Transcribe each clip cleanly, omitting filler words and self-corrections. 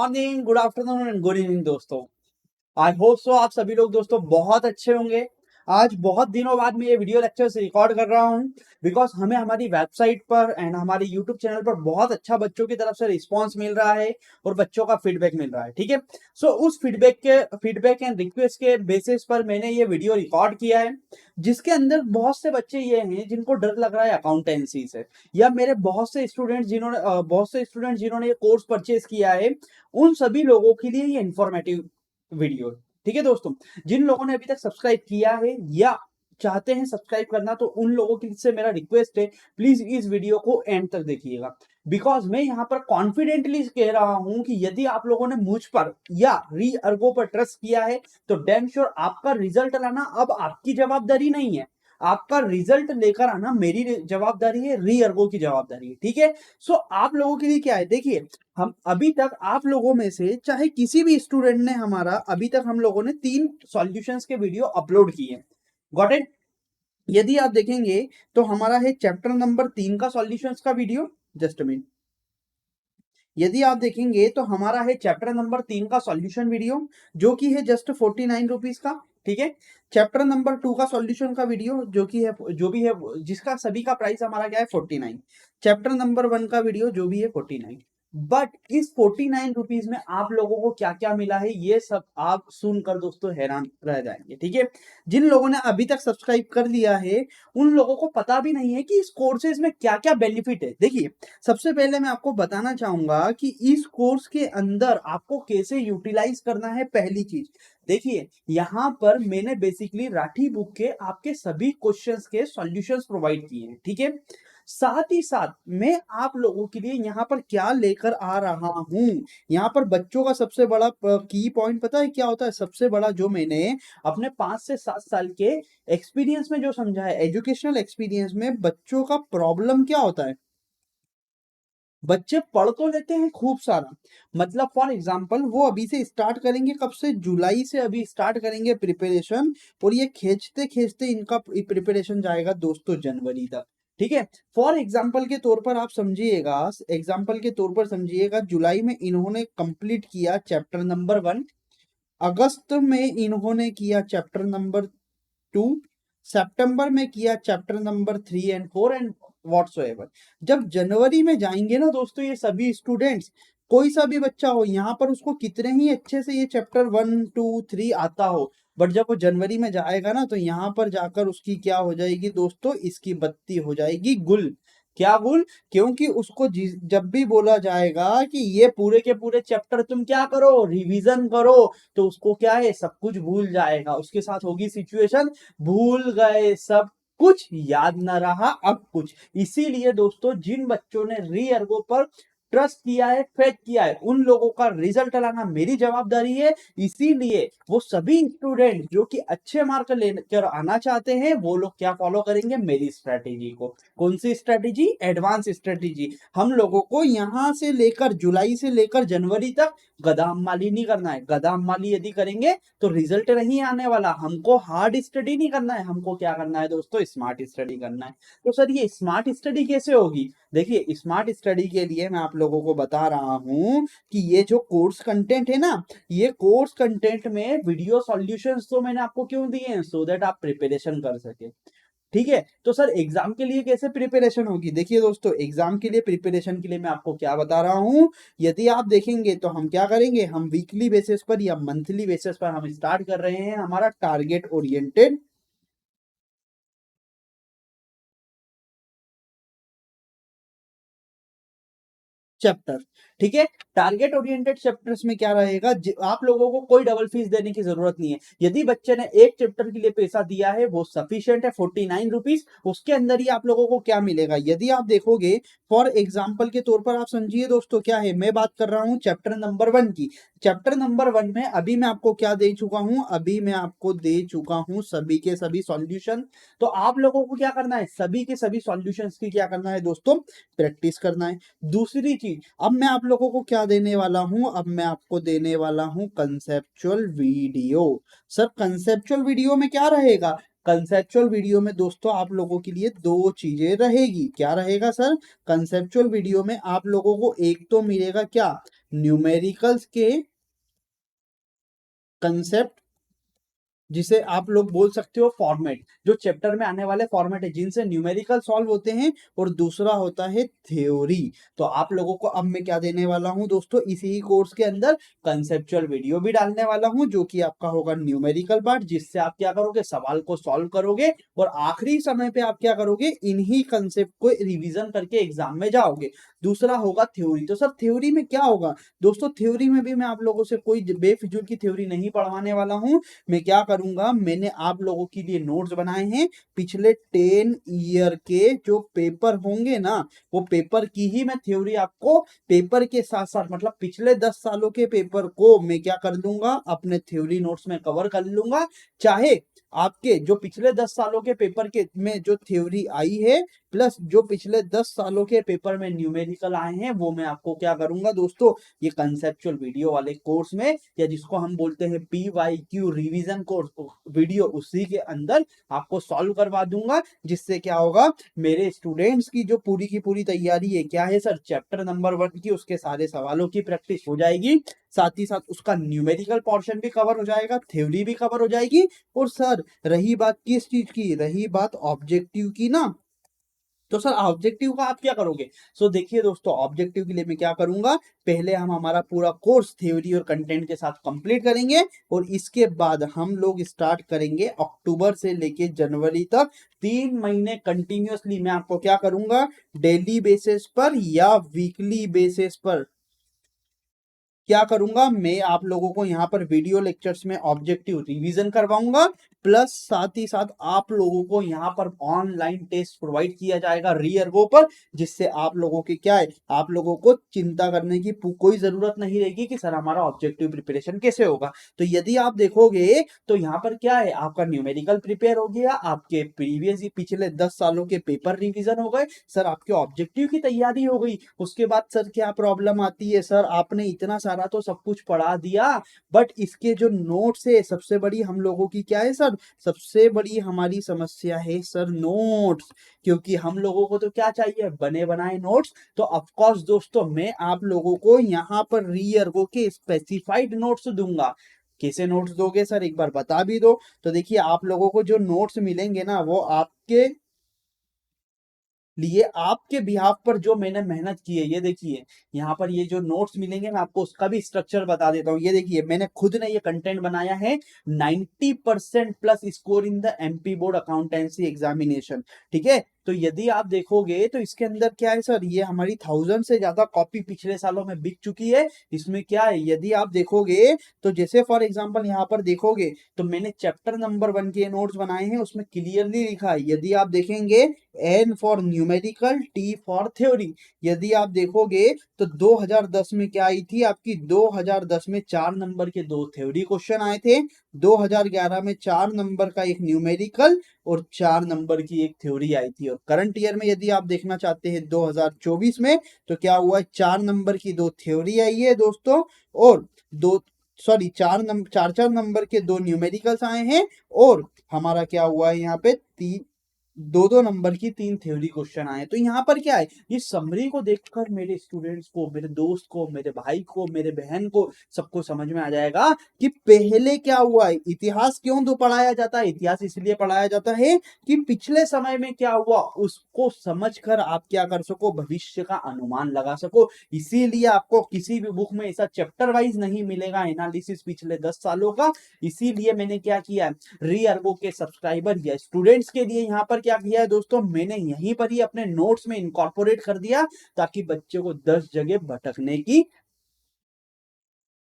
Morning, good afternoon and good evening दोस्तों। I hope so आप सभी लोग दोस्तों बहुत अच्छे होंगे। आज बहुत दिनों बाद मैं ये वीडियो लेक्चर्स रिकॉर्ड कर रहा हूँ बिकॉज हमें हमारी वेबसाइट पर एंड हमारे यूट्यूब चैनल पर बहुत अच्छा बच्चों की तरफ से रिस्पांस मिल रहा है और बच्चों का फीडबैक मिल रहा है। ठीक है, सो उस फीडबैक एंड रिक्वेस्ट के बेसिस पर मैंने ये वीडियो रिकॉर्ड किया है, जिसके अंदर बहुत से बच्चे ये हैं जिनको डर लग रहा है अकाउंटेंसी से, या मेरे बहुत से स्टूडेंट्स जिन्होंने ये कोर्स परचेज किया है, उन सभी लोगों के लिए ये इंफॉर्मेटिव वीडियो। ठीक है दोस्तों, जिन लोगों ने अभी तक सब्सक्राइब किया है या चाहते हैं सब्सक्राइब करना, तो उन लोगों की से मेरा रिक्वेस्ट है, प्लीज इस वीडियो को एंड तक देखिएगा। बिकॉज मैं यहां पर कॉन्फिडेंटली कह रहा हूं कि यदि आप लोगों ने मुझ पर या री अर्गो पर ट्रस्ट किया है, तो डैम श्योर आपका रिजल्ट लाना अब आपकी जवाबदारी नहीं है। आपका रिजल्ट लेकर आना मेरी जवाबदारी है, री अर्गो की जवाबदारी है। ठीक है, सो आप लोगों के लिए क्या है, देखिए, हम अभी तक आप लोगों में से चाहे किसी भी स्टूडेंट ने हमारा अभी तक हम लोगों ने 3 सॉल्यूशंस के वीडियो अपलोड किए। Got it? यदि आप देखेंगे तो हमारा है चैप्टर नंबर 3 का सॉल्यूशंस का वीडियो। जस्ट मिनट, यदि आप देखेंगे तो हमारा है चैप्टर नंबर 3 का सॉल्यूशन वीडियो, जो कि है जस्ट 49 रुपीज का। ठीक है, चैप्टर नंबर 2 का सॉल्यूशन का वीडियो जो कि है, जो भी है, जिसका सभी का प्राइस हमारा क्या है 49। चैप्टर नंबर 1 का वीडियो जो भी है 49। बट इस 49 रुपीज में आप लोगों को क्या क्या मिला है, ये सब आप सुनकर दोस्तों हैरान रह जाएंगे। ठीक है, जिन लोगों ने अभी तक सब्सक्राइब कर लिया है, उन लोगों को पता भी नहीं है कि इस कोर्सेज में क्या क्या बेनिफिट है। देखिए, सबसे पहले मैं आपको बताना चाहूंगा कि इस कोर्स के अंदर आपको कैसे यूटिलाइज करना है। पहली चीज देखिए, यहां पर मैंने बेसिकली राठी बुक के आपके सभी क्वेश्चंस के सॉल्यूशंस प्रोवाइड किए हैं। ठीक है, साथ ही साथ मैं आप लोगों के लिए यहाँ पर क्या लेकर आ रहा हूं, यहाँ पर बच्चों का सबसे बड़ा की पॉइंट पता है क्या होता है? सबसे बड़ा जो मैंने अपने 5 से 7 साल के एक्सपीरियंस में जो समझा है, एजुकेशनल एक्सपीरियंस में, बच्चों का प्रॉब्लम क्या होता है? बच्चे पढ़ तो लेते हैं खूब सारा, मतलब फॉर एग्जाम्पल वो अभी से स्टार्ट करेंगे, कब से? जुलाई से अभी स्टार्ट करेंगे प्रिपरेशन, और ये खींचते खींचते इनका प्रिपरेशन जाएगा दोस्तों जनवरी तक। ठीक है, फॉर एग्जाम्पल के तौर पर आप समझिएगा, एग्जाम्पल के तौर पर समझिएगा, जुलाई में इन्होंने कंप्लीट किया चैप्टर नंबर 1, अगस्त में इन्होंने किया चैप्टर नंबर 2, सितंबर में किया chapter number 3 and 4 and whatsoever. जब जनवरी में जाएंगे ना दोस्तों, ये सभी स्टूडेंट्स, कोई सा भी बच्चा हो यहाँ पर, उसको कितने ही अच्छे से ये चैप्टर 1 2 3 आता हो, बट जब वो जनवरी में जाएगा ना, तो यहाँ पर जाकर उसकी क्या हो जाएगी दोस्तों? इसकी बत्ती हो जाएगी गुल। क्या गुल? क्योंकि उसको जब भी बोला जाएगा कि ये पूरे के पूरे चैप्टर तुम क्या करो, रिवीजन करो, तो उसको क्या है, सब कुछ भूल जाएगा। उसके साथ होगी सिचुएशन, भूल गए सब कुछ, याद न रहा अब कुछ। इसीलिए दोस्तों, जिन बच्चों ने री अर्गो पर ट्रस्ट किया है, फेथ किया है, उन लोगों का रिजल्ट लाना मेरी जवाबदारी है। इसीलिए वो सभी स्टूडेंट जो कि अच्छे मार्क लेकर आना चाहते हैं, वो लोग क्या फॉलो करेंगे? मेरी स्ट्रेटेजी को। कौन सी स्ट्रेटेजी? Advance strategy. हम लोगों को यहां से लेकर जुलाई से लेकर जनवरी तक गदाम माली नहीं करना है। गदाम माली यदि करेंगे तो रिजल्ट नहीं आने वाला। हमको हार्ड स्टडी नहीं करना है, हमको क्या करना है दोस्तों? स्मार्ट स्टडी करना है। तो सर ये स्मार्ट स्टडी कैसे होगी? देखिए, स्मार्ट स्टडी के लिए मैं आप लोगों को बता रहा हूं कि ये जो कोर्स कंटेंट है ना, ये कोर्स कंटेंट में वीडियो सॉल्यूशंस तो मैंने आपको क्यों दिए हैं? सो दैट आप प्रिपरेशन कर सके। ठीक है, तो सर एग्जाम के लिए कैसे प्रिपरेशन होगी? देखिए दोस्तों, एग्जाम के लिए प्रिपरेशन के लिए मैं आपको क्या बता रहा हूं, यदि आप देखेंगे तो हम क्या करेंगे, हम वीकली बेसिस पर या मंथली बेसिस पर हम स्टार्ट कर रहे हैं हमारा टारगेट ओरिएंटेड चैप्टर। ठीक है, टारगेट ओरिएंटेड चैप्टर्स में क्या रहेगा, आप लोगों को कोई डबल फीस देने की जरूरत नहीं है। यदि बच्चे ने एक चैप्टर के लिए पैसा दिया है, वो सफिशियंट है, 49 रुपीज। उसके अंदर ही आप लोगों को क्या मिलेगा, यदि आप देखोगे, फॉर एग्जाम्पल के तौर पर आप समझिए दोस्तों, क्या है, मैं बात कर रहा हूं चैप्टर नंबर 1 की। चैप्टर नंबर 1 में अभी मैं आपको क्या दे चुका हूं? अभी मैं आपको दे चुका हूं सभी के सभी सॉल्यूशन। तो आप लोगों को क्या करना है? सभी के सभी सॉल्यूशंस की क्या करना है दोस्तों? प्रैक्टिस करना है। दूसरी चीज, अब मैं आप लोगों को क्या देने वाला हूं? अब मैं आपको देने वाला हूं conceptual video. Sir conceptual video में क्या रहेगा? कंसेप्चुअल वीडियो में दोस्तों आप लोगों के लिए दो चीजें रहेगी। क्या रहेगा सर? कंसेप्चुअल वीडियो में आप लोगों को एक तो मिलेगा क्या, न्यूमेरिकल्स के कंसेप्ट, जिसे आप लोग बोल सकते हो फॉर्मेट, जो चैप्टर में आने वाले फॉर्मेट है जिनसे न्यूमेरिकल सॉल्व होते हैं, और दूसरा होता है थ्योरी। तो आप लोगों को अब मैं क्या देने वाला हूं दोस्तों, इसी ही कोर्स के अंदर कंसेप्चुअल वीडियो भी डालने वाला हूं, जो कि आपका होगा न्यूमेरिकल पार्ट, जिससे आप क्या करोगे, सवाल को सॉल्व करोगे और आखिरी समय पे आप क्या करोगे, इन्हीं कंसेप्ट को रिवीजन करके एग्जाम में जाओगे। दूसरा होगा थ्योरी। तो सर थ्योरी में क्या होगा दोस्तों, थ्योरी में भी मैं आप लोगों से कोई बेफिजूल की थ्योरी नहीं पढ़वाने वाला हूं। मैं क्या करूंगा, मैंने आप लोगों के लिए नोट्स बनाए हैं, पिछले 10 ईयर के जो पेपर होंगे ना, वो पेपर की ही मैं थ्योरी आपको पेपर के साथ साथ, मतलब पिछले 10 सालों के पेपर को मैं क्या कर लूंगा, अपने थ्योरी नोट्स में कवर कर लूंगा। चाहे आपके जो पिछले 10 सालों के पेपर के में जो थ्योरी आई है, प्लस जो पिछले 10 सालों के पेपर में न्यूमेरिकल आए हैं, वो मैं आपको क्या करूंगा दोस्तों, ये कंसेप्चुअल वीडियो वाले कोर्स में, या जिसको हम बोलते हैं PYQ रिवीजन कोर्स वीडियो, उसी के अंदर आपको सॉल्व करवा दूंगा। जिससे क्या होगा, मेरे स्टूडेंट्स की जो पूरी की पूरी तैयारी है, क्या है सर, चैप्टर नंबर 1 की उसके सारे सवालों की प्रैक्टिस हो जाएगी, साथ ही साथ उसका न्यूमेरिकल पोर्शन भी कवर हो जाएगा, थ्योरी भी कवर हो जाएगी। और सर रही बात किस चीज की, रही बात ऑब्जेक्टिव की ना, तो सर ऑब्जेक्टिव का आप क्या करोगे। सो देखिए दोस्तों, ऑब्जेक्टिव के लिए मैं क्या करूंगा, पहले हम हमारा पूरा कोर्स थ्योरी और कंटेंट के साथ कंप्लीट करेंगे, और इसके बाद हम लोग स्टार्ट करेंगे अक्टूबर से लेके जनवरी तक 3 महीने कंटिन्यूअसली मैं आपको क्या करूंगा, डेली बेसिस पर या वीकली बेसिस पर क्या करूंगा, मैं आप लोगों को यहाँ पर वीडियो लेक्चर्स में ऑब्जेक्टिव रिवीजन करवाऊंगा, प्लस साथ ही साथ आप लोगों को यहाँ पर ऑनलाइन टेस्ट प्रोवाइड किया जाएगा रीअर्गो पर, जिससे आप लोगों के क्या है, आप लोगों को चिंता करने की कोई जरूरत नहीं रहेगी कि सर हमारा ऑब्जेक्टिव प्रिपरेशन कैसे होगा। तो यदि आप देखोगे तो यहाँ पर क्या है, आपका न्यूमेरिकल प्रिपेयर हो गया, आपके प्रीवियस पिछले 10 सालों के पेपर रिवीजन हो गए, सर आपके ऑब्जेक्टिव की तैयारी हो गई। उसके बाद सर क्या प्रॉब्लम आती है, सर आपने इतना सारा तो सब कुछ पढ़ा दिया, बट इसके जो नोट्स है, सबसे बड़ी हम लोगों की क्या है सर, सबसे बड़ी हमारी समस्या है सर नोट्स। क्योंकि हम लोगों को तो क्या चाहिए, बने बनाए नोट्स। तो ऑफ कोर्स दोस्तों, मैं आप लोगों को यहाँ पर रीअर्गो के स्पेसिफाइड नोट्स दूंगा। कैसे नोट्स दोगे सर, एक बार बता भी दो। तो देखिए, आप लोगों को जो नोट्स मिलेंगे ना, वो आपके लिए, आपके बिहाफ पर जो मैंने मेहनत की है, ये देखिए यहाँ पर ये जो नोट्स मिलेंगे, मैं आपको उसका भी स्ट्रक्चर बता देता हूँ। ये देखिए, मैंने खुद ने ये कंटेंट बनाया है, 90% plus score in the MP board accountancy examination. ठीक है, तो यदि आप देखोगे तो इसके अंदर क्या है सर, ये हमारी 1000 से ज्यादा कॉपी पिछले सालों में बिक चुकी है। इसमें क्या है, यदि आप देखोगे तो जैसे फॉर एग्जांपल यहाँ पर देखोगे, तो मैंने चैप्टर नंबर 1 के नोट्स बनाए हैं, उसमें क्लियरली लिखा है, यदि आप देखेंगे, N for numerical, T for theory. यदि आप देखोगे तो 2010 में क्या आई थी आपकी, 2010 में 4 नंबर के 2 थ्योरी क्वेश्चन आए थे, 2011 में 4 नंबर का एक न्यूमेरिकल और 4 नंबर की एक थ्योरी आई थी। और करंट ईयर में यदि आप देखना चाहते हैं 2024 में, तो क्या हुआ, 4 नंबर की 2 थ्योरी आई है दोस्तों, और दो सॉरी 4 नंबर के 2 न्यूमेरिकल्स आए हैं, और हमारा क्या हुआ है यहाँ पे, 2-2 नंबर की 3 थ्योरी क्वेश्चन आए। तो यहाँ पर क्या है, ये समरी को देखकर मेरे स्टूडेंट्स को, मेरे दोस्त को, मेरे भाई को, मेरे बहन को, सबको समझ में आ जाएगा कि पहले क्या हुआ है। इतिहास क्यों तो पढ़ाया जाता है, इतिहास इसलिए पढ़ाया जाता है कि पिछले समय में क्या हुआ उसको समझकर आप क्या कर सको, भविष्य का अनुमान लगा सको। इसीलिए आपको किसी भी बुक में ऐसा चैप्टर वाइज नहीं मिलेगा एनालिसिस पिछले 10 सालों का। इसीलिए मैंने क्या किया, रीअर्गो के सब्सक्राइबर या स्टूडेंट्स के लिए यहाँ पर क्या किया है दोस्तों, मैंने यहीं पर ही अपने नोट्स में इनकॉर्पोरेट कर दिया, ताकि बच्चे को 10 जगह भटकने की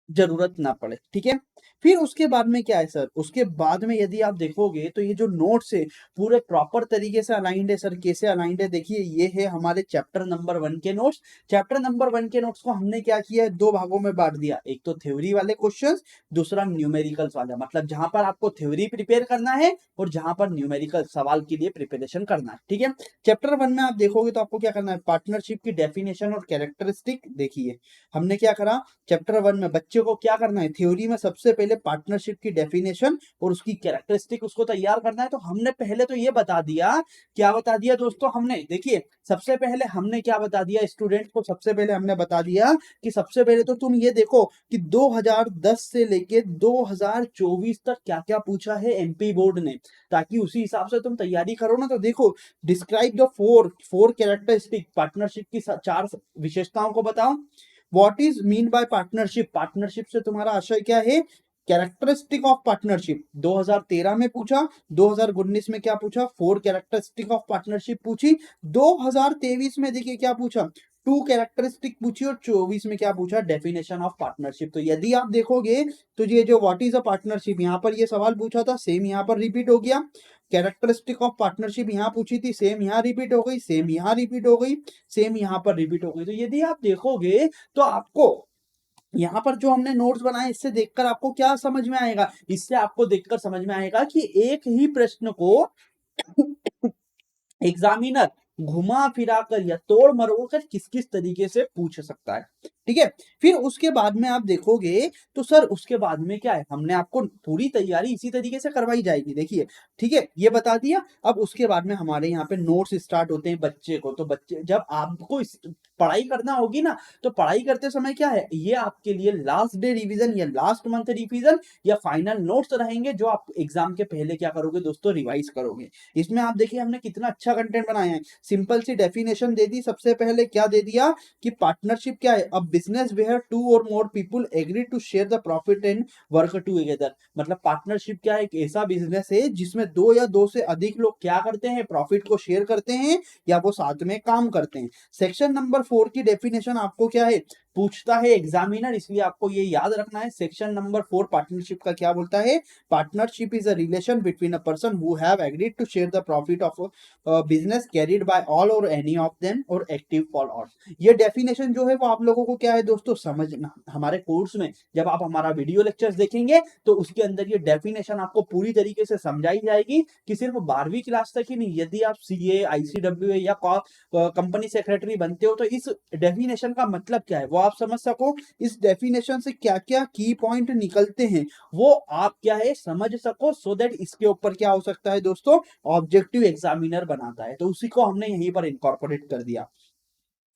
जरूरत ना पड़े। ठीक है, फिर उसके बाद में क्या है सर, उसके बाद में यदि आप देखोगे तो ये जो नोट्स है पूरे प्रॉपर तरीके से अलाइंड है। सर कैसे अलाइंड है, देखिए ये है हमारे चैप्टर नंबर 1 के नोट्स। चैप्टर नंबर 1 के नोट्स को हमने क्या किया है, 2 भागों में बांट दिया, एक तो थ्योरी वाले क्वेश्चंस, दूसरा न्यूमेरिकल्स वाला, मतलब जहां पर आपको थ्योरी प्रिपेयर करना है और जहां पर न्यूमेरिकल सवाल के लिए प्रिपरेशन करना है। ठीक है, चैप्टर 1 में आप देखोगे तो आपको क्या करना है, पार्टनरशिप की डेफिनेशन और कैरेक्टरिस्टिक। देखिए हमने क्या करा, चैप्टर 1 में बच्चे बच्चे को क्या करना है, थ्योरी में सबसे पहले पार्टनरशिप की डेफिनेशन और उसकी कैरेक्टरिस्टिक उसको तैयार करना है। तो हमने पहले तो ये बता दिया, क्या बता दिया दोस्तों हमने, देखिए सबसे पहले हमने क्या बता दिया स्टूडेंट को, सबसे पहले हमने बता दिया कि सबसे पहले तो तुम ये देखो कि 2010 से लेके 2024 तक क्या क्या पूछा है एमपी बोर्ड ने, ताकि उसी हिसाब से तुम तैयारी करो ना। तो देखो, describe the four characteristic, partnership की चार विशेषताओं को बताओ। What is mean by partnership, partnership से तुम्हारा आशय क्या है। कैरेक्टरिस्टिक ऑफ पार्टनरशिप 2013 में पूछा, 2019 में क्या पूछा, फोर कैरेक्टरिस्टिक ऑफ पार्टनरशिप पूछी, 2023 में देखिए क्या पूछा, टू कैरेक्टरिस्टिक पूछी, और 24 में क्या पूछा, डेफिनेशन ऑफ पार्टनरशिप। तो यदि आप देखोगे तो ये जो व्हाट इज अ पार्टनरशिप यहाँ पर ये सवाल पूछा था, सेम यहाँ पर रिपीट हो गया। कैरेक्टरिस्टिक ऑफ पार्टनरशिप यहाँ पूछी थी, सेम यहाँ रिपीट हो गई, सेम यहाँ रिपीट हो गई, सेम यहाँ पर रिपीट हो गई। तो यदि आप देखोगे तो आपको यहाँ पर जो हमने नोट्स बनाए इससे देखकर आपको क्या समझ में आएगा, इससे आपको देखकर समझ में आएगा कि एक ही प्रश्न को एग्जामिनर घुमा फिरा कर या तोड़ मरोड़ कर किस किस तरीके से पूछ सकता है, ठीक है। फिर उसके बाद में आप देखोगे तो सर उसके बाद में क्या है, हमने आपको पूरी तैयारी इसी तरीके से करवाई जाएगी, देखिए ठीक है, ये बता दिया। अब उसके बाद में हमारे यहाँ पे नोट्स स्टार्ट होते हैं बच्चे को, तो बच्चे जब आपको पढ़ाई करना होगी ना, तो पढ़ाई करते समय क्या है, ये आपके लिए लास्ट डे रिवीजन या लास्ट मंथ रिवीजन या फाइनल नोट्स रहेंगे, जो आप एग्जाम के पहले क्या करोगे दोस्तों, रिवाइज करोगे। इसमें आप देखिए हमने कितना अच्छा कंटेंट बनाया है, सिंपल सी डेफिनेशन दे दी। सबसे पहले क्या दे दिया कि पार्टनरशिप क्या है, अब business where two or more people agree to share the profit and work together. मतलब पार्टनरशिप क्या है, एक ऐसा बिजनेस है जिसमें दो या दो से अधिक लोग क्या करते हैं, प्रॉफिट को शेयर करते हैं या वो साथ में काम करते हैं। सेक्शन नंबर 4 की डेफिनेशन आपको क्या है पूछता है एग्जामिनर, इसलिए आपको ये याद रखना है। सेक्शन नंबर 4 पार्टनरशिप का क्या बोलता है, partnership is a relation between a person who have agreed to share the profit of business carried by all or any of them or active for all. ये डेफिनेशन जो है वो आप लोगों को क्या है दोस्तों समझना, हमारे कोर्स में जब आप हमारा वीडियो लेक्चर्स देखेंगे तो उसके अंदर ये डेफिनेशन आपको पूरी तरीके से समझाई जाएगी कि सिर्फ 12वीं क्लास तक ही नहीं, यदि आप सीए आईसीडब्ल्यू या कंपनी सेक्रेटरी बनते हो तो इस डेफिनेशन का मतलब क्या है वो आप समझ सको, इस डेफिनेशन से क्या क्या की पॉइंट निकलते हैं वो आप क्या है समझ सको, सो दैट इसके ऊपर क्या हो सकता है दोस्तों, ऑब्जेक्टिव एग्जामिनर बनाता है। तो उसी को हमने यहीं पर इनकॉर्पोरेट कर दिया।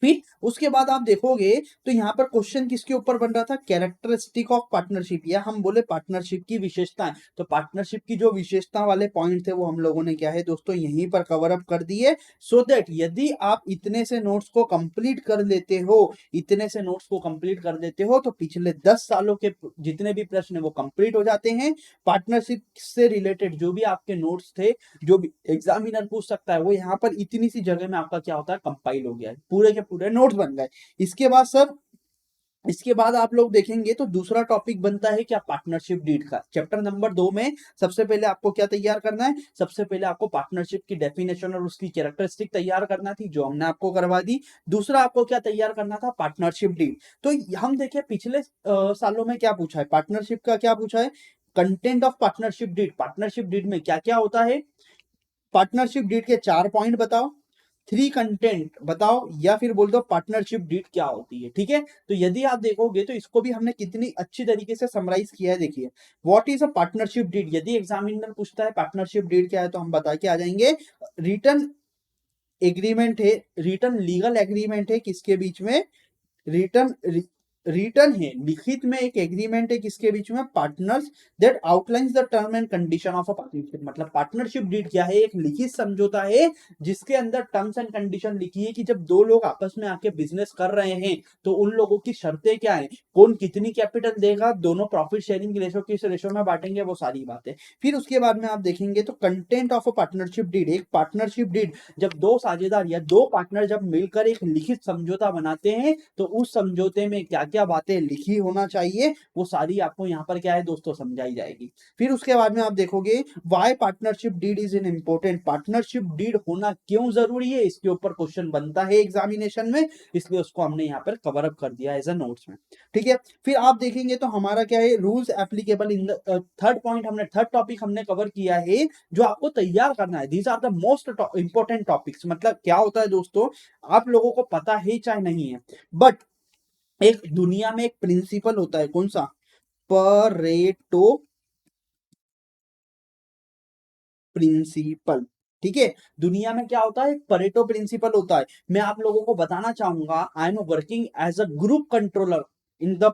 फिर उसके बाद आप देखोगे तो यहाँ पर क्वेश्चन किसके ऊपर बन रहा था, कैरेक्टरिस्टिक ऑफ पार्टनरशिप, या हम बोले पार्टनरशिप की विशेषताएं। तो पार्टनरशिप की जो विशेषता वाले पॉइंट थे वो हम लोगों ने क्या है दोस्तों यहीं पर कवर अप कर दिए, सो दैट यदि आप इतने से नोट्स को कंप्लीट कर लेते हो, इतने से नोट्स को कंप्लीट कर लेते हो तो पिछले 10 सालों के जितने भी प्रश्न है वो कंप्लीट हो जाते हैं। पार्टनरशिप से रिलेटेड जो भी आपके नोट्स थे, जो भी एग्जामिनर पूछ सकता है, वो यहाँ पर इतनी सी जगह में आपका क्या होता है कंपाइल हो गया है, पूरे के पूरे नोट्स बन गए। इसके बाद सर, इसके बाद आप लोग देखेंगे तो दूसरा टॉपिक बनता है क्या, पार्टनरशिप डीड का। चैप्टर नंबर 2 में सबसे पहले आपको क्या तैयार करना है, सबसे पहले आपको पार्टनरशिप की डेफिनेशन और उसकी कैरेक्टरिस्टिक तैयार करना थी, जो हमने आपको करवा दी। दूसरा आपको क्या तैयार करना था, पार्टनरशिप डीड। तो हम देखिए पिछले सालों में क्या पूछा है, पार्टनरशिप का क्या पूछा है, content of partnership deed, partnership deed में क्या क्या होता है, पार्टनरशिप डीड के 4 पॉइंट बताओ, 3 कंटेंट बताओ, या फिर बोल दो पार्टनरशिप डीड क्या होती है, ठीक है। तो यदि आप देखोगे तो इसको भी हमने कितनी अच्छी तरीके से समराइज किया है, देखिए what is a partnership deed. यदि एग्जामिनर पूछता है पार्टनरशिप डीड क्या है तो हम बता के आ जाएंगे, रिटर्न एग्रीमेंट है, रिटर्न लीगल एग्रीमेंट है किसके बीच में, रिटर्न रिटर्न है, लिखित में एक एग्रीमेंट है किसके बीच में, partners, that outlines the term and condition of a partnership. मतलब पार्टनरशिप डीड क्या है, एक लिखित समझौता है जिसके अंदर टर्म्स एंड कंडीशन लिखी है कि जब दो लोग आपस में आके बिजनेस कर रहे हैं तो उन लोगों की शर्तें क्या है, कौन कितनी कैपिटल देगा, दोनों प्रॉफिट शेयरिंग रेशो किस रेशो में बांटेंगे, वो सारी बातें। फिर उसके बाद में आप देखेंगे तो content of a partnership deed, एक पार्टनरशिप डीड जब दो साझेदार या दो पार्टनर जब मिलकर एक लिखित समझौता बनाते हैं तो उस समझौते में क्या क्या बातें लिखी होना चाहिए वो सारी आपको यहाँ पर क्या है दोस्तों समझाई जाएगी। फिर उसके बाद में आप देखोगे why partnership deed is an important, partnership deed होना क्यों जरूरी है, इसके ऊपर क्वेश्चन बनता है एग्जामिनेशन में, इसलिए उसको हमने यहाँ पर कवर अप कर दिया एज अ नोट्स में, ठीक है। फिर आप देखेंगे तो हमारा क्या है, rules applicable in the third point, हमने थर्ड टॉपिक हमने कवर किया है जो आपको तैयार करना है। These are the most important topics. मतलब क्या होता है दोस्तों, आप लोगों को पता है चाहे नहीं है, बट एक दुनिया में एक प्रिंसिपल होता है, कौन सा? Pareto principle. ठीक है, दुनिया में क्या होता है? परेटो प्रिंसिपल होता है। मैं आप लोगों को बताना चाहूंगा, I am working as a group controller in the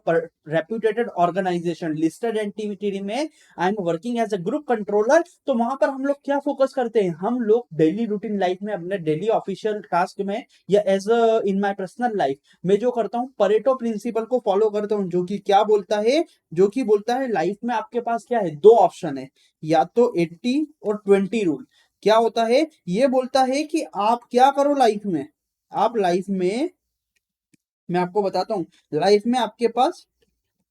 reputed organisation listed entity में। I am working as a group controller. तो वहां पर हम लोग क्या फोकस करते हैं? हम लोग डेली रूटीन लाइफ में, अपने डेली ऑफिशियल टास्क में, या as in my personal life में जो करता हूँ, परेटो प्रिंसिपल को फॉलो करता हूँ, जो कि क्या बोलता है? जो कि बोलता है लाइफ में आपके पास क्या है? दो ऑप्शन है, या तो 80 और 20 रूल। क्या होता है? ये बोलता है कि आप क्या करो लाइफ में। आप लाइफ में, मैं आपको बताता हूं, लाइफ में आपके पास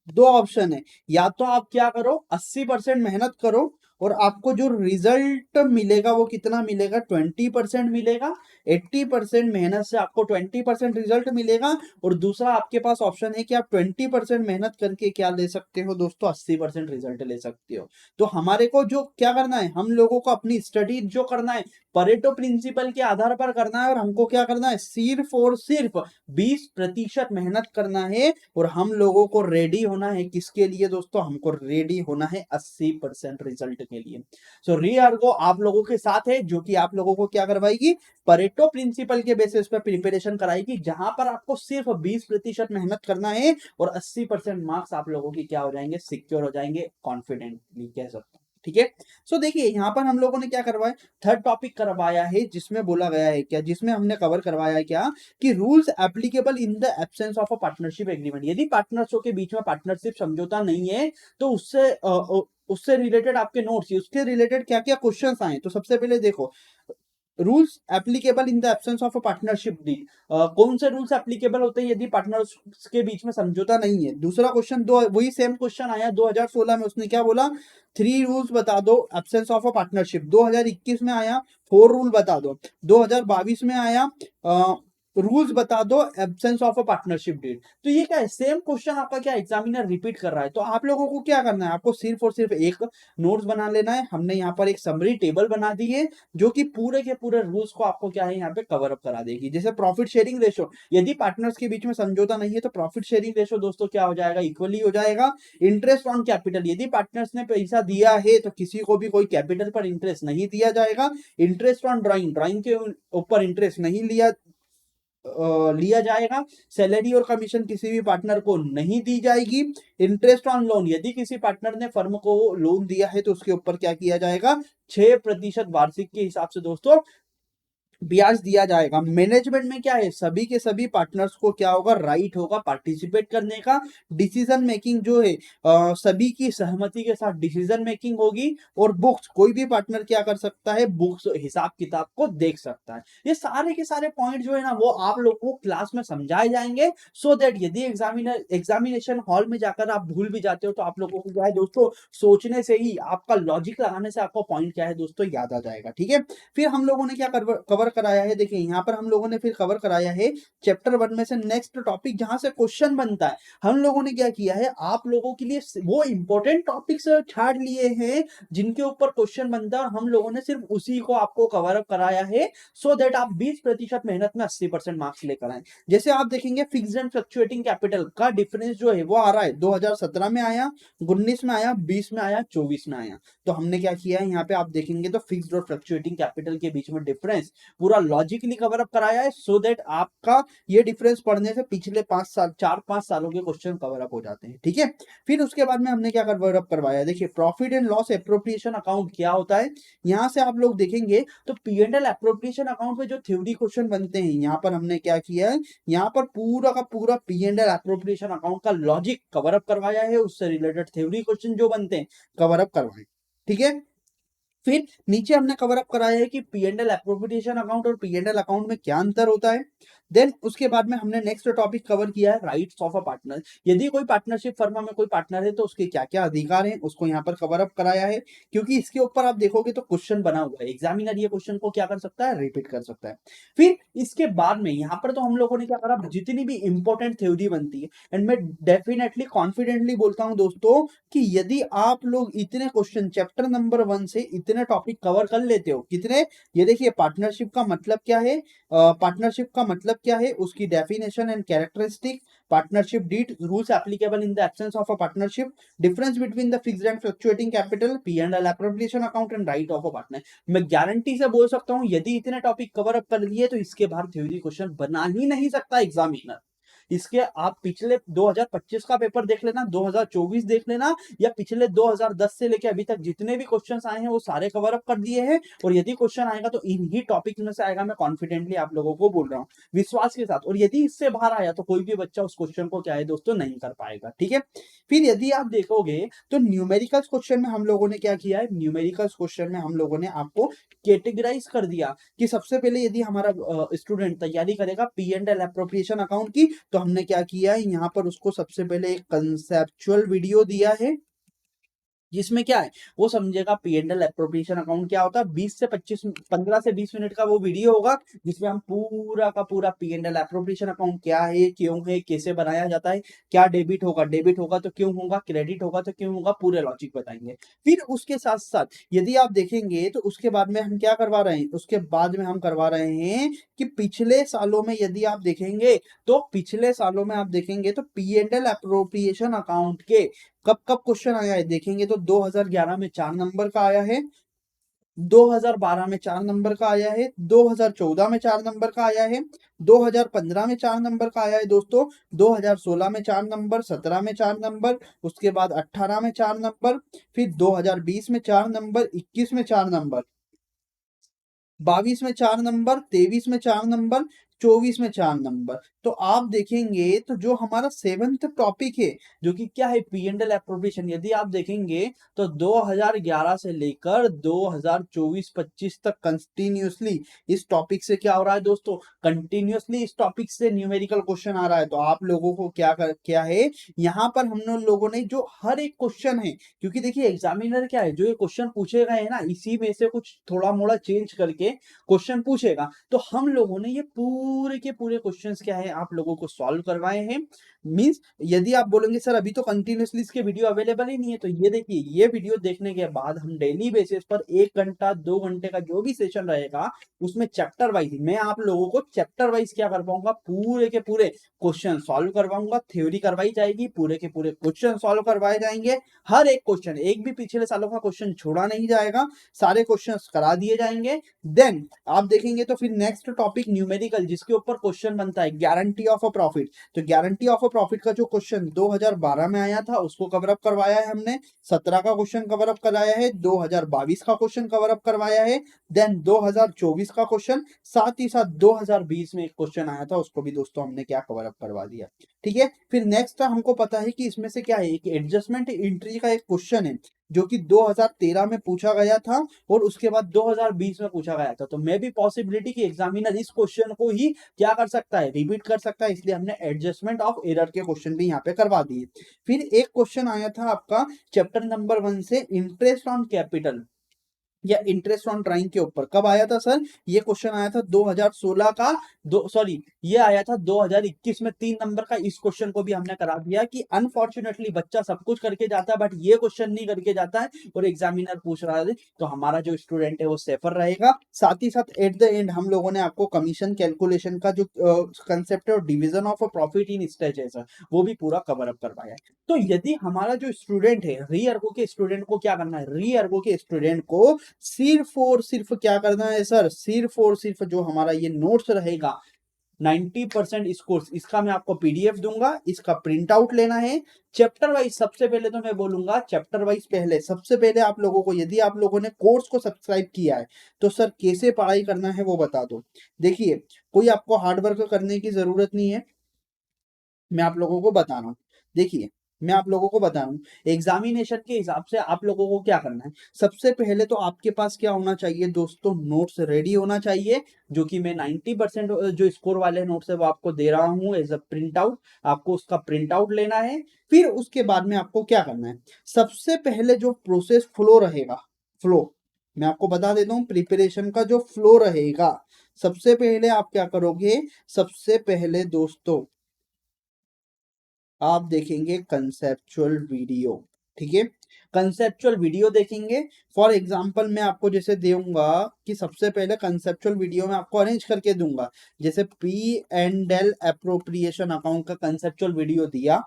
दो ऑप्शन है। या तो आप क्या करो, 80% मेहनत करो, और आपको जो रिजल्ट मिलेगा वो कितना मिलेगा? 20% मिलेगा। 80% मेहनत से आपको 20% रिजल्ट मिलेगा। और दूसरा आपके पास ऑप्शन है कि आप 20% मेहनत करके क्या ले सकते हो दोस्तों? 80% रिजल्ट ले सकते हो। तो हमारे को जो क्या करना है, हम लोगों को अपनी स्टडी जो करना है, परेटो प्रिंसिपल के आधार पर करना है। और हमको क्या करना है? सिर्फ और सिर्फ 20% मेहनत करना है। और हम लोगों को रेडी होना है किसके लिए दोस्तों? हमको रेडी होना है 80% रिजल्ट के लिए। सो री अर्गो आप लोगों के साथ है, जो कि आप लोगों को क्या करवाएगी? परेटो प्रिंसिपल के बेसिस पर प्रिपरेशन कराएगी, जहां पर आपको सिर्फ 20% मेहनत करना है और 80% मार्क्स आप लोगों की क्या हो जाएंगे? सिक्योर हो जाएंगे, कॉन्फिडेंटली कह सकते हैं। ठीक है, सो देखिए यहां पर हम लोगों ने क्या करवाया? थर्ड टॉपिक करवाया है, जिसमें बोला गया है क्या, जिसमें हमने कवर करवाया है क्या, कि rules applicable in the absence of a partnership agreement. यदि पार्टनर्सों के बीच में पार्टनरशिप समझौता नहीं है, तो उससे रिलेटेड आपके नोट्स, उसके रिलेटेड क्या क्या क्वेश्चंस आए। तो सबसे पहले देखो, rules applicable in the absence of a partnership deal. कौन से रूल्स एप्लीकेबल होते हैं यदि पार्टनर्स के बीच में समझौता नहीं है? दूसरा क्वेश्चन, दो वही सेम क्वेश्चन आया 2016 में, उसने क्या बोला? 3 रूल्स बता दो एब्सेंस ऑफ अ पार्टनरशिप। 2021 में आया 4 रूल बता दो। 2022 में आया रूल्स बता दो absence of a partnership deal. तो ये क्या है? सेम क्वेश्चन आपका क्या एग्जामिनर रिपीट कर रहा है। तो आप लोगों को क्या करना है? आपको सिर्फ और सिर्फ एक नोट्स बना लेना है। हमने यहाँ पर एक समरी टेबल बना दी है, जो कि पूरे के पूरे रूल्स को आपको क्या है यहाँ पे कवर अप करा देगी। जैसे प्रॉफिट शेयरिंग रेशो, यदि पार्टनर्स के बीच में समझौता नहीं है तो प्रॉफिट शेयरिंग रेशो दोस्तों क्या हो जाएगा? इक्वली हो जाएगा। इंटरेस्ट ऑन कैपिटल, यदि पार्टनर्स ने पैसा दिया है तो किसी को भी कोई कैपिटल पर इंटरेस्ट नहीं दिया जाएगा। इंटरेस्ट ऑन ड्राइंग, ड्राइंग के ऊपर इंटरेस्ट नहीं लिया जाएगा। सैलरी और कमीशन किसी भी पार्टनर को नहीं दी जाएगी। इंटरेस्ट ऑन लोन, यदि किसी पार्टनर ने फर्म को लोन दिया है तो उसके ऊपर क्या किया जाएगा? 6% वार्षिक के हिसाब से दोस्तों ब्याज दिया जाएगा। मैनेजमेंट में क्या है? सभी के सभी पार्टनर्स को क्या होगा? राइट होगा पार्टिसिपेट करने का। डिसीजन मेकिंग जो है, सभी की सहमति के साथ डिसीजन मेकिंग होगी। और बुक्स, कोई भी पार्टनर क्या कर सकता है? बुक्स, हिसाब किताब को देख सकता है। ये सारे के सारे पॉइंट जो है ना, वो आप लोग को क्लास में समझाए जाएंगे, सो दैट यदि एग्जामिनेशन हॉल में जाकर आप भूल भी जाते हो तो आप लोगों को क्या है दोस्तों? सोचने से ही, आपका लॉजिक लगाने से आपको पॉइंट क्या है दोस्तों? याद आ जाएगा। ठीक है, फिर हम लोगों ने क्या कवर कराया है? देखिए यहाँ पर हम लोगों ने फिर कवर कराया है चैप्टर 1 में से नेक्स्ट टॉपिक, जहां से क्वेश्चन बनता है। हम लोगों ने क्या किया है? आप लोगों के लिए वो इंपॉर्टेंट टॉपिक्स छाड़ लिए हैं जिनके ऊपर क्वेश्चन बनता है, और हम लोगों ने सिर्फ उसी को आपको कवर अप कराया है, सो दैट आप 20% मेहनत में 80% मार्क्स लेकर आए। जैसे आप देखेंगे, फिक्स्ड एंड फ्लक्चुएटिंग कैपिटल का डिफरेंस जो है वो आ रहा है 2017 में आया, 19 में आया, 20 में आया, 24 में आया। तो हमने क्या किया है यहाँ पे, आप देखेंगे तो फिक्स्ड और फ्लक्चुएटिंग कैपिटल के बीच में डिफरेंस पूरा लॉजिकली कवर अप कराया है, सो दैट आपका ये डिफरेंस पढ़ने से पिछले 5 साल, 4-5 सालों के क्वेश्चन कवर अप हो जाते हैं। ठीक है, फिर उसके बाद में हमने क्या कवर अप करवाया? देखिए, profit and loss appropriation account क्या होता है। यहाँ से आप लोग देखेंगे तो P&L एप्रोप्रिएशन अकाउंट में जो थ्योरी क्वेश्चन बनते हैं, यहाँ पर हमने क्या किया है? यहाँ पर पूरा का पूरा P&L एप्रोप्रिएशन अकाउंट का लॉजिक कवर अप करवाया है, उससे रिलेटेड थ्योरी क्वेश्चन जो बनते हैं कवर अप करवाए। ठीक है, फिर नीचे हमने कवर अप कराया है कि P&L एप्रोप्रिएशन अकाउंट और P&L अकाउंट में क्या अंतर होता है। देन उसके बाद में हमने नेक्स्ट टॉपिक कवर किया है राइट्स ऑफ अ पार्टनर। यदि कोई पार्टनरशिप फर्म में कोई पार्टनर है तो उसके क्या क्या अधिकार हैं, उसको यहाँ पर कवर अप कराया है। क्योंकि इसके ऊपर आप देखोगे तो क्वेश्चन बना हुआ है, एग्जामिनर ये क्वेश्चन को क्या कर सकता है? रिपीट कर सकता है। फिर इसके बाद में यहाँ पर तो हम लोगों ने क्या करा? जितनी भी इंपॉर्टेंट थ्योरी बनती है, एंड मैं डेफिनेटली कॉन्फिडेंटली बोलता हूँ दोस्तों कि यदि आप लोग इतने क्वेश्चन चैप्टर नंबर 1 से इतने टॉपिक कवर कर लेते हो, कितने, ये देखिए पार्टनरशिप का मतलब क्या है, पार्टनरशिप का मतलब क्या है, उसकी definition and characteristic, partnership deed, rules applicable in the absence of a partnership, difference between the fixed and fluctuating capital, P and L appropriation account and write off a partner. मैं guarantee से बोल सकता हूं यदि इतने topic cover up कर लिए तो इसके बाहर थ्योरी क्वेश्चन बना ही नहीं सकता एग्जामिनर। इसके आप पिछले 2025 का पेपर देख लेना, 2024 देख लेना, या पिछले 2010 से लेके अभी तक जितने भी क्वेश्चंस आए हैं वो सारे कवर अप कर दिए हैं। और यदि क्वेश्चन आएगा तो इन्हीं टॉपिक में से आएगा, मैं कॉन्फिडेंटली आप लोगों को बोल रहा हूँ विश्वास के साथ। और यदि इससे बाहर आया तो कोई भी बच्चा उस क्वेश्चन को क्या है दोस्तों नहीं कर पाएगा, ठीक है। फिर यदि आप देखोगे तो न्यूमेरिकल्स क्वेश्चन में हम लोगों ने क्या किया है, न्यूमेरिकल्स क्वेश्चन में हम लोगों ने आपको कैटेगराइज कर दिया कि सबसे पहले यदि हमारा स्टूडेंट तैयारी करेगा P and L appropriation account की, तो हमने क्या किया है यहाँ पर उसको सबसे पहले एक कंसेप्चुअल वीडियो दिया है, जिसमें क्या है वो समझेगा P and L appropriation account क्या होता है। 15 से 20 मिनट का वो वीडियो होगा जिसमें हम पूरा का पूरा P and L appropriation account क्या है, क्यों है, कैसे बनाया जाता है, क्या डेबिट होगा तो क्यों होगा, क्रेडिट होगा तो क्यों होगा, पूरे लॉजिक बताएंगे। फिर उसके साथ साथ यदि आप देखेंगे तो उसके बाद में हम क्या करवा रहे हैं, उसके बाद में हम करवा रहे हैं कि पिछले सालों में यदि आप देखेंगे तो पिछले सालों में आप देखेंगे तो P and L appropriation account के कब कब क्वेश्चन आया है देखेंगे तो 2011 में 4 नंबर का आया है, 2012 में 4 नंबर का आया है, 2014 में 4 नंबर का आया है, 2015 में 4 नंबर का आया है दोस्तों, 2016 में 4 नंबर, 17 में 4 नंबर, उसके बाद 18 में 4 नंबर, फिर 2020 में 4 नंबर, 21 में 4 नंबर, 22 में 4 नंबर, 23 में 4 नंबर, 24 में 4 नंबर। तो आप देखेंगे तो जो हमारा 7th टॉपिक है जो कि क्या है पी एंड एल एप्रोप्रिएशन, यदि आप देखेंगे तो 2011 से लेकर 2024-25 तक कंटिन्यूअसली इस टॉपिक से क्या हो रहा है दोस्तों, कंटिन्यूअसली इस टॉपिक से न्यूमेरिकल क्वेश्चन आ रहा है। तो आप लोगों को क्या है यहाँ पर हम लोगों ने जो हर एक क्वेश्चन है, क्योंकि देखिए एग्जामिनर क्या है जो ये क्वेश्चन पूछे गए हैं ना इसी में से कुछ थोड़ा मोड़ा चेंज करके क्वेश्चन पूछेगा। तो हम लोगों ने ये पूरे के पूरे क्वेश्चंस क्या है आप लोगों को सॉल्व करवाए हैं। मींस यदि आप बोलेंगे सर अभी तो कंटिन्यूअसली इसके वीडियो अवेलेबल ही नहीं है, तो ये देखिए ये वीडियो देखने के बाद हम डेली बेसिस पर 1 घंटा 2 घंटे का जो भी सेशन रहेगा उसमें चैप्टर वाइज मैं आप लोगों को चैप्टर वाइज क्या कर पाऊंगा, पूरे के पूरे क्वेश्चन सॉल्व करवाऊंगा, थ्योरी करवाई जाएगी, पूरे के पूरे क्वेश्चन सॉल्व करवाए जाएंगे। हर एक क्वेश्चन, एक भी पिछले सालों का क्वेश्चन छोड़ा नहीं जाएगा, सारे क्वेश्चंस करा दिए जाएंगे। देन आप देखेंगे तो फिर नेक्स्ट टॉपिक न्यूमेरिकल जिसके ऊपर क्वेश्चन बनता है गारंटी ऑफ अ प्रॉफिट। तो गारंटी ऑफ अ प्रॉफिट का जो क्वेश्चन 2012 में आया था उसको कवर अप करवाया है हमने, 17 का क्वेश्चन कवर अप कराया है, 2022 का क्वेश्चन कवर अप करवाया है, देन 2024 का क्वेश्चन, साथ ही साथ 2020 में एक क्वेश्चन आया था उसको भी दोस्तों हमने क्या कवर अप करवा दिया, ठीक है। फिर नेक्स्ट हमको पता है कि इसमें से क्या है, एक एडजस्टमेंट एंट्री का एक क्वेश्चन है जो कि 2013 में पूछा गया था और उसके बाद 2020 में पूछा गया था। तो मे भी पॉसिबिलिटी कि एग्जामिनर इस क्वेश्चन को ही क्या कर सकता है, रिपीट कर सकता है, इसलिए हमने एडजस्टमेंट ऑफ एरर के क्वेश्चन भी यहाँ पे करवा दिए। फिर एक क्वेश्चन आया था आपका चैप्टर नंबर 1 से इंटरेस्ट ऑन कैपिटल या इंटरेस्ट ऑन ड्राइंग के ऊपर, कब आया था सर, ये क्वेश्चन आया था 2016 का, ये आया था 2021 में 3 नंबर का। इस क्वेश्चन को भी हमने करा दिया कि अनफॉर्चुनेटली बच्चा सब कुछ करके जाता है बट ये क्वेश्चन नहीं करके जाता है और एग्जामिनर पूछ रहा है तो हमारा जो स्टूडेंट है वो सेफर रहेगा। साथ ही साथ एट द एंड हम लोगों ने आपको कमीशन कैलकुलेशन का जो कंसेप्ट है और division of profit in stages वो भी पूरा कवर अप करवाया है। तो यदि हमारा जो स्टूडेंट है री अर्गो के स्टूडेंट को क्या करना है, री अर्गो के स्टूडेंट को सिर्फ और सिर्फ क्या करना है सर, सिर्फ और सिर्फ जो हमारा ये नोट्स रहेगा 90% इस कोर्स इसका मैं आपको पीडीएफ दूंगा, इसका प्रिंट आउट लेना है। चैप्टर वाइज सबसे पहले तो मैं बोलूंगा चैप्टर वाइज पहले सबसे पहले आप लोगों को, यदि आप लोगों ने कोर्स को सब्सक्राइब किया है तो सर कैसे पढ़ाई करना है वो बता दो। देखिए कोई आपको हार्ड वर्क करने की जरूरत नहीं है, मैं आप लोगों को बता रहा हूँ। देखिए मैं आप लोगों को बता रहा हूँ एग्जामिनेशन के हिसाब से आप लोगों को क्या करना है, सबसे पहले तो आपके पास क्या होना चाहिए दोस्तों, नोट्स रेडी होना चाहिए, जो कि मैं 90% जो स्कोर वाले नोट्स है वो आपको दे रहा हूँ एज अ प्रिंट आउट, आपको उसका प्रिंट आउट लेना है। फिर उसके बाद में आपको क्या करना है, सबसे पहले जो प्रोसेस फ्लो रहेगा, फ्लो मैं आपको बता देता हूँ, प्रिपरेशन का जो फ्लो रहेगा, सबसे पहले आप क्या करोगे, सबसे पहले दोस्तों आप देखेंगे कंसेप्चुअल वीडियो, ठीक है। कंसेप्चुअल वीडियो देखेंगे। फॉर एग्जांपल मैं आपको जैसे दूंगा कि सबसे पहले कंसेप्चुअल वीडियो में आपको अरेंज करके दूंगा, जैसे P and L appropriation account का कंसेप्चुअल वीडियो दिया,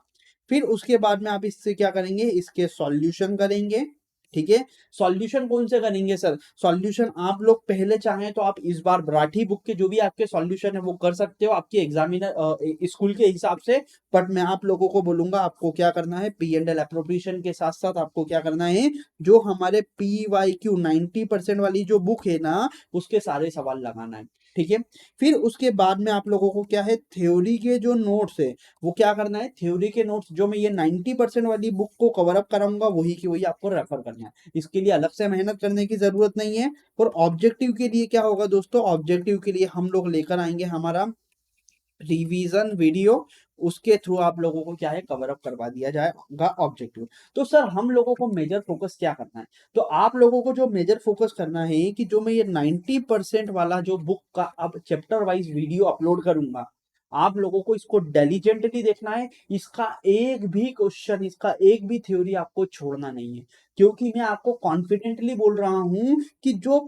फिर उसके बाद में आप इससे क्या करेंगे, इसके सॉल्यूशन करेंगे। ठीक है, सॉल्यूशन कौन से करेंगे सर? सॉल्यूशन आप लोग पहले चाहें तो आप इस बार मराठी बुक के जो भी आपके सॉल्यूशन है वो कर सकते हो आपकी एग्जामिनर स्कूल के हिसाब से। बट मैं आप लोगों को बोलूंगा आपको क्या करना है, पी एंड एल अप्रोप्रिएशन के साथ साथ आपको क्या करना है, जो हमारे पी वाई क्यू 90% वाली जो बुक है ना, उसके सारे सवाल लगाना है। ठीक है, फिर उसके बाद में आप लोगों को क्या है, थ्योरी के जो नोट्स है वो क्या करना है, थ्योरी के नोट्स जो मैं ये 90% वाली बुक को कवर अप कराऊंगा वही की वही आपको रेफर करना है। इसके लिए अलग से मेहनत करने की जरूरत नहीं है। और ऑब्जेक्टिव के लिए क्या होगा दोस्तों, ऑब्जेक्टिव के लिए हम लोग लेकर आएंगे हमारा रिवीजन वीडियो, उसके थ्रू आप लोगों को क्या है, कवर अप करवा दिया जाएगा ऑब्जेक्टिव। तो सर हम लोगों को मेजर फोकस क्या करना है, तो आप लोगों को जो मेजर फोकस करना है कि जो मैं ये 90% वाला जो बुक का अब चैप्टर वाइज वीडियो अपलोड करूंगा, आप लोगों को इसको डेलिजेंटली देखना है। इसका एक भी क्वेश्चन, इसका एक भी थ्योरी आपको छोड़ना नहीं है, क्योंकि मैं आपको कॉन्फिडेंटली बोल रहा हूं कि जो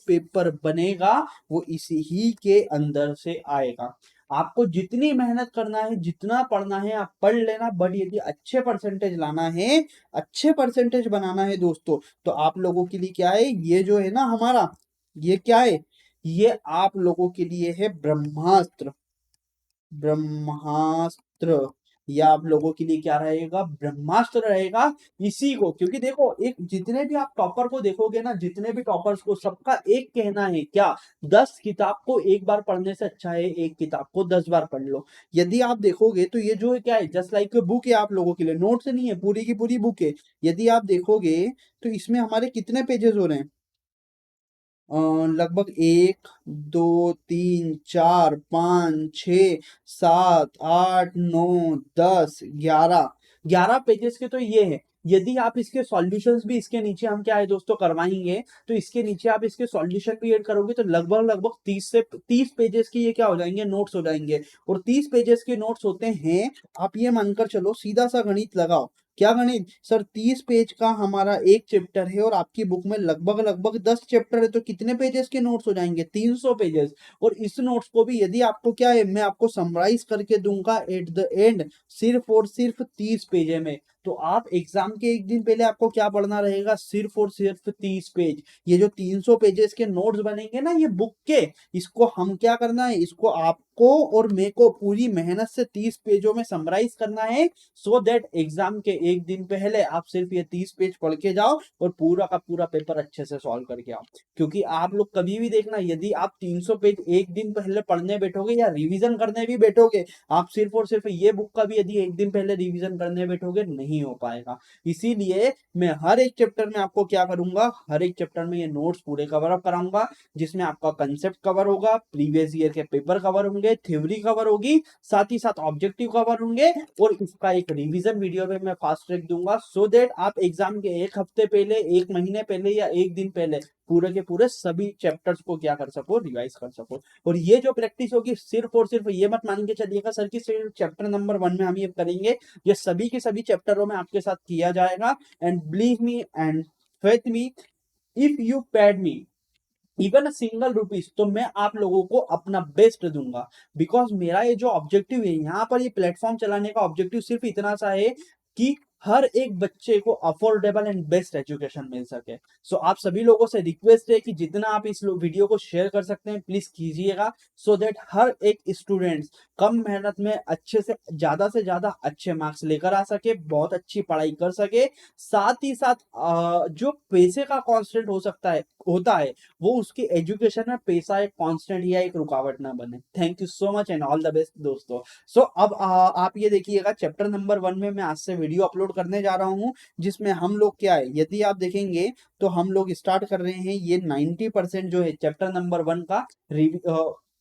पेपर बनेगा वो इसी ही के अंदर से आएगा। आपको जितनी मेहनत करना है, जितना पढ़ना है आप पढ़ लेना, बट यदि अच्छे परसेंटेज लाना है, अच्छे परसेंटेज बनाना है दोस्तों, तो आप लोगों के लिए क्या है, ये जो है ना हमारा, ये क्या है, ये आप लोगों के लिए है ब्रह्मास्त्र। ब्रह्मास्त्र, या आप लोगों के लिए क्या रहेगा, ब्रह्मास्त्र रहेगा। इसी को, क्योंकि देखो एक जितने भी आप टॉपर को देखोगे ना, जितने भी टॉपर्स को, सबका एक कहना है क्या, 10 किताब को एक बार पढ़ने से अच्छा है एक किताब को 10 बार पढ़ लो। यदि आप देखोगे तो ये जो है क्या है, जस्ट लाइक बुक है, आप लोगों के लिए नोट से नहीं है, पूरी की पूरी बुक है। यदि आप देखोगे तो इसमें हमारे कितने पेजेस हो रहे हैं, लगभग 1 2 3 4 5 6 7 8 9 10 11 11 पेजेस के तो ये है। यदि आप इसके सॉल्यूशंस भी इसके नीचे हम क्या है दोस्तों करवाएंगे, तो इसके नीचे आप इसके सॉल्यूशन भी ऐड करोगे तो लगभग लगभग 30 पेजेस के ये क्या हो जाएंगे, नोट्स हो जाएंगे। और 30 पेजेस के नोट्स होते हैं, आप ये मानकर चलो, सीधा सा गणित लगाओ। क्या गणित सर, 30 पेज का हमारा एक चैप्टर है और आपकी बुक में लगभग लगभग 10 चैप्टर है, तो कितने पेजेस के नोट्स हो जाएंगे, 300 पेजेस। और इस नोट्स को भी यदि आपको क्या है, मैं आपको समराइज करके दूंगा एट द एंड, सिर्फ और सिर्फ 30 पेजे में। तो आप एग्जाम के एक दिन पहले आपको क्या पढ़ना रहेगा, सिर्फ और सिर्फ 30 पेज। ये जो 300 पेजेस के नोट्स बनेंगे ना ये बुक के, इसको हम क्या करना है, इसको आपको और मेरे को पूरी मेहनत से 30 पेजों में समराइज करना है, सो दैट एग्जाम के एक दिन पहले आप सिर्फ ये 30 पेज पढ़ के जाओ और पूरा का पूरा पेपर अच्छे से सॉल्व करके आओ। क्योंकि आप लोग कभी भी देखना, यदि आप 300 पेज एक दिन पहले पढ़ने बैठोगे या रिवीजन करने भी बैठोगे, आप सिर्फ और सिर्फ ये बुक का भी यदि एक दिन पहले रिवीजन करने बैठोगे नहीं हो पाएगा। इसीलिए मैं हर एक चैप्टर में आपको क्या करूंगा, हर एक चैप्टर में ये नोट्स पूरे कवर अप कराऊंगा, जिसमें आपका कंसेप्ट कवर होगा, प्रीवियस ईयर के पेपर कवर होंगे, थ्योरी कवर होगी, साथ ही साथ ऑब्जेक्टिव कवर होंगे, और इसका एक रिवीजन वीडियो में मैं फास्ट ट्रैक दूंगा, सो देट आप एग्जाम के एक हफ्ते पहले, एक महीने पहले या एक दिन पहले पूरे के पूरे सभी चैप्टर्स को क्या कर सको, रिवाइज कर सको। और ये जो प्रैक्टिस होगी सिर्फ और सिर्फ ये मत मान के चलिएगा सर की सिर्फ चैप्टर नंबर 1 में हम ये करेंगे, ये सभी के सभी चैप्टरों में आपके साथ किया जाएगा। And believe me and faith me, if you paid me even single rupees, तो मैं आप लोगों को अपना बेस्ट दूंगा। बिकॉज मेरा ये जो ऑब्जेक्टिव है, यहाँ पर ये प्लेटफॉर्म चलाने का ऑब्जेक्टिव सिर्फ इतना सा है कि हर एक बच्चे को अफोर्डेबल एंड बेस्ट एजुकेशन मिल सके। सो आप सभी लोगों से रिक्वेस्ट है कि जितना आप इस वीडियो को शेयर कर सकते हैं प्लीज कीजिएगा, सो दैट हर एक स्टूडेंट कम मेहनत में अच्छे से ज्यादा अच्छे मार्क्स लेकर आ सके, बहुत अच्छी पढ़ाई कर सके। साथ ही साथ जो पैसे का कॉन्स्टेंट हो सकता है, होता है, वो उसकी एजुकेशन में पैसा एक कांस्टेंट या एक रुकावट ना बने। Thank you so much and all the best दोस्तों। सो अब आप ये देखिएगा, चैप्टर नंबर 1 में मैं आज से वीडियो अपलोड करने जा रहा हूँ, जिसमें हम लोग क्या है, यदि आप देखेंगे तो हम लोग स्टार्ट कर रहे हैं ये 90% जो है चैप्टर नंबर 1 का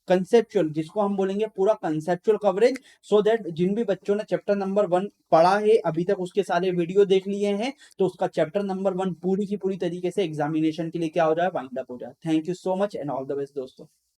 कंसेप्चुअल, जिसको हम बोलेंगे पूरा कंसेप्चुअल कवरेज, सो दैट जिन भी बच्चों ने चैप्टर नंबर 1 पढ़ा है अभी तक, उसके सारे वीडियो देख लिए हैं, तो उसका चैप्टर नंबर 1 पूरी की पूरी तरीके से एग्जामिनेशन के लिए क्या हो जाए, वाइंड अप हो जाए। Thank you so much and all the best दोस्तों।